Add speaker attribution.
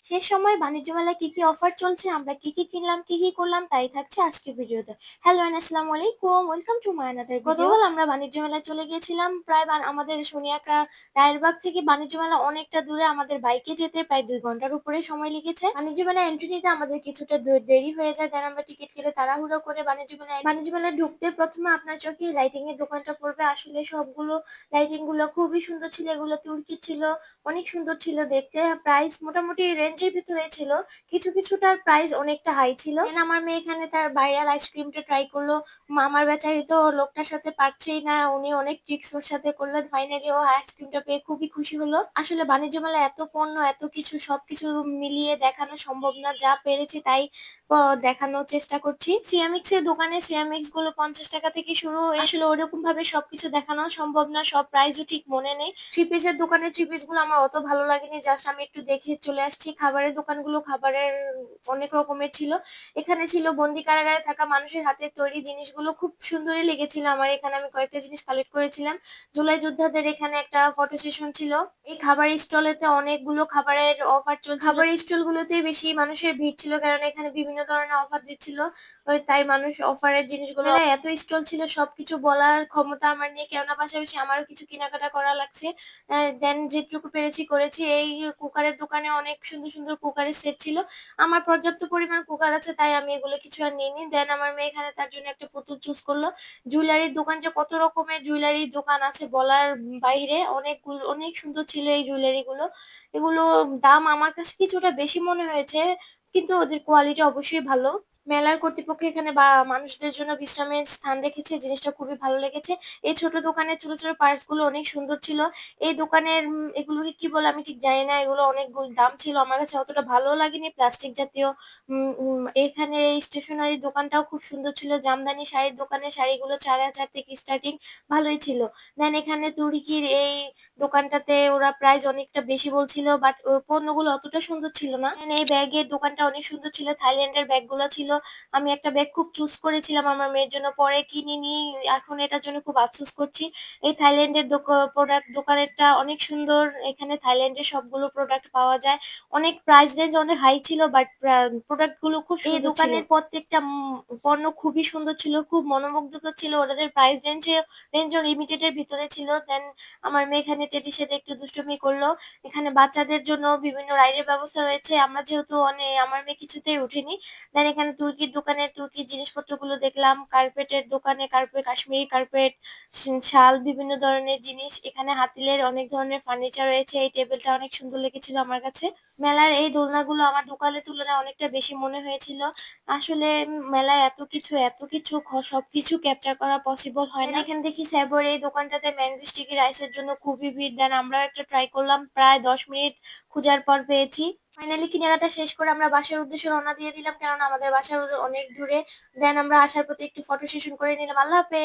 Speaker 1: সে সময় বাণিজ্য মেলায় কি অফার চলছে, আমরা কি কিনলাম, কি করলাম তাই থাকছে আজকের ভিডিওতে। হ্যালো এন্ড আসসালামু আলাইকুম। Welcome to my another video. গতকাল আমরা বাণিজ্য মেলায় চলে গিয়েছিলাম। প্রায় আমাদের সোনিয়াকড়া রায়েরবাগ থেকে বাণিজ্য মেলা অনেকটা দূরে, আমাদের বাইকে যেতে প্রায় 2 ঘন্টার উপরে সময় লেগেছে। বাণিজ্য মেলায় এন্ট্রি নিতে আমাদের কিছুটা দেরি হয়ে যায়। দেন আমরা টিকিট কেটে তাড়াহুড়ো করে বাণিজ্য মেলায় ঢুকতে প্রথমে আপনার চোখে লাইটিং এর দোকানটা পড়বে। আসলে সবগুলো লাইটিং গুলো খুবই সুন্দর ছিল, এগুলো তুর্কি ছিল, অনেক সুন্দর ছিল দেখতে। প্রাইস মোটামুটি রেঞ্জের ভিতরে ছিল, কিছুটার প্রাইস অনেকটা হাই ছিল। দেন আমার মেয়ে এখানে তার ভাইরাল আইসক্রিমটা ট্রাই করলো। আমার বেচারি তো লোকটার সাথে পারছেই না, উনি অনেক ট্রিক্স ওর সাথে করলো। ফাইনালি ও আইসক্রিমটা পেয়ে খুবই খুশি হলো। আসলে বাণিজ্য মেলায় এত পণ্য, এত কিছু, সবকিছু মিলিয়ে দেখানো সম্ভব না, যা পেরেছি তাই দেখানোর চেষ্টা করছি। সিরামিক্স এর দোকানে সিরামিক্স গুলো 50 টাকা থেকে শুরু। আসলে ওরকম ভাবে সবকিছু দেখানো সম্ভব না, সব প্রাইসও ঠিক মনে নেই। থ্রি পিসের দোকানের থ্রি পিস গুলো আমার অত ভালো লাগেনি, জাস্ট আমি একটু দেখে চলে আসছি। খাবারের দোকানগুলো খাবারের অনেক রকমের ছিল। এখানে ছিল বন্দি কারাগারে থাকা মানুষের হাতের তৈরি জিনিসগুলো, খুব সুন্দরই লেগেছিল আমার। এখানে আমি কয়েকটা জিনিস কালেক্ট করেছিলাম। জুলাই যোদ্ধাদের এখানে একটা ফটো সেশন ছিল। এই খাবার স্টলেতে অনেকগুলো খাবারের অফার চলছিল। খাবার স্টল গুলোতে বেশি মানুষের ভিড় ছিল, কারণ এখানে বিভিন্ন ধরনের অফার দিচ্ছিল। তাই মানুষ অফারের জিনিসগুলো, মেলায় এত স্টল ছিল সবকিছু বলার ক্ষমতা আমার নেই, কেননা পাশাপাশি আমারও কিছু কেনাকাটা করা লাগছে। দেন যেটুকু পেরেছি করেছি। এই কুকারের দোকানে অনেক সুন্দর সুন্দর কুকারের সেট ছিল। আমার পর্যাপ্ত পরিমাণ কুকার আছে, তাই আমি এগুলো কিছু আর নিইনি। দেন আমার মেয়ে এখানে তার জন্য একটা পুতুল চুজ করলো। জুয়েলারির দোকান, যে কত রকমের জুয়েলারির দোকান আছে বলার বাইরে, অনেকগুলো, অনেক সুন্দর ছিল এই জুয়েলারি গুলো। এগুলো দাম আমার কাছে কিছুটা বেশি মনে হয়েছে, কিন্তু ওদের কোয়ালিটি অবশ্যই ভালো। মেলার কর্তৃপক্ষ এখানে বা মানুষদের জন্য বিশ্রামের স্থান রেখেছে, জিনিসটা খুবই ভালো লেগেছে। এই ছোট দোকানের ছোট ছোট পার্টস গুলো অনেক সুন্দর ছিল। এই দোকানের এগুলোকে কি বলে আমি ঠিক জানি না, এগুলো অনেকগুলো দাম ছিল, আমার কাছে অতটা ভালো লাগেনি, প্লাস্টিক জাতীয়। এখানে এই স্টেশনারি দোকানটাও খুব সুন্দর ছিল। জামদানি শাড়ির দোকানে শাড়িগুলো 4,000 থেকে স্টার্টিং, ভালোই ছিল। দেন এখানে তুর্কির এই দোকানটাতে ওরা প্রাইস অনেকটা বেশি বলছিল, বাট পণ্যগুলো অতটা সুন্দর ছিল না। দেন এই ব্যাগের দোকানটা অনেক সুন্দর ছিল, থাইল্যান্ডের ব্যাগগুলো ছিল। আমি একটা ব্যাগ খুব চুজ করেছিলাম আমার মেয়ের জন্য, পরে কিনিনি, এখন এটার জন্য খুব আফসোস করছি। এই থাইল্যান্ডের প্রোডাক্ট দোকানেরটা অনেক সুন্দর। এখানে থাইল্যান্ডের সবগুলো প্রোডাক্ট পাওয়া যায়। অনেক প্রাইস রেঞ্জ অনেক হাই ছিল, বাট প্রোডাক্ট গুলো খুব সুন্দর ছিল। এই দোকানের প্রত্যেকটা পণ্য খুবই সুন্দর ছিল, খুব মনোমুগ্ধকর ছিল। ওদের প্রাইস রেঞ্জও লিমিটেড এর ভিতরে ছিল। দেন আমার মেয়ে এখানে টেডির সাথে একটু দুষ্টুমি করলো। এখানে বাচ্চাদের জন্য বিভিন্ন রাইডের ব্যবস্থা রয়েছে। আমরা যেহেতু আমার মেয়ে কিছুতেই উঠেনি। দেন এখানে তুর্কির দোকানে তুর্কির জিনিসপত্রগুলো দেখলাম। কার্পেটের দোকানে কার্পেট, কাশ্মীরি কার্পেট, শাল, বিভিন্ন ধরনের জিনিস। এখানে হাতিলের অনেক ধরনের ফার্নিচার রয়েছে। এই টেবিলটা অনেক সুন্দর লেগেছিল আমার কাছে। মেলার এই দোলনাগুলো আমার দোকানের তুলনায় অনেকটা বেশি মনে হয়েছিল। আসলে মেলায় এত কিছু সবকিছু ক্যাপচার করা পসিবল হয় না। এখানে দেখি স্যাবোর এই দোকানটাতে ম্যাঙ্গো স্টিকি রাইসের জন্য খুবই ভিড়। দেন আমরাও একটা ট্রাই করলাম, প্রায় 10 মিনিট খোঁজার পর পেয়েছি। ফাইনালি কেনাকাটা শেষ করে আমরা বাসার উদ্দেশ্যে রওনা দিয়ে দিলাম, কেননা আমাদের বাসার অনেক দূরে। দেন আমরা আসার পথে একটু ফটো সেশন করে নিলাম। আল্লাহ হাফেজ।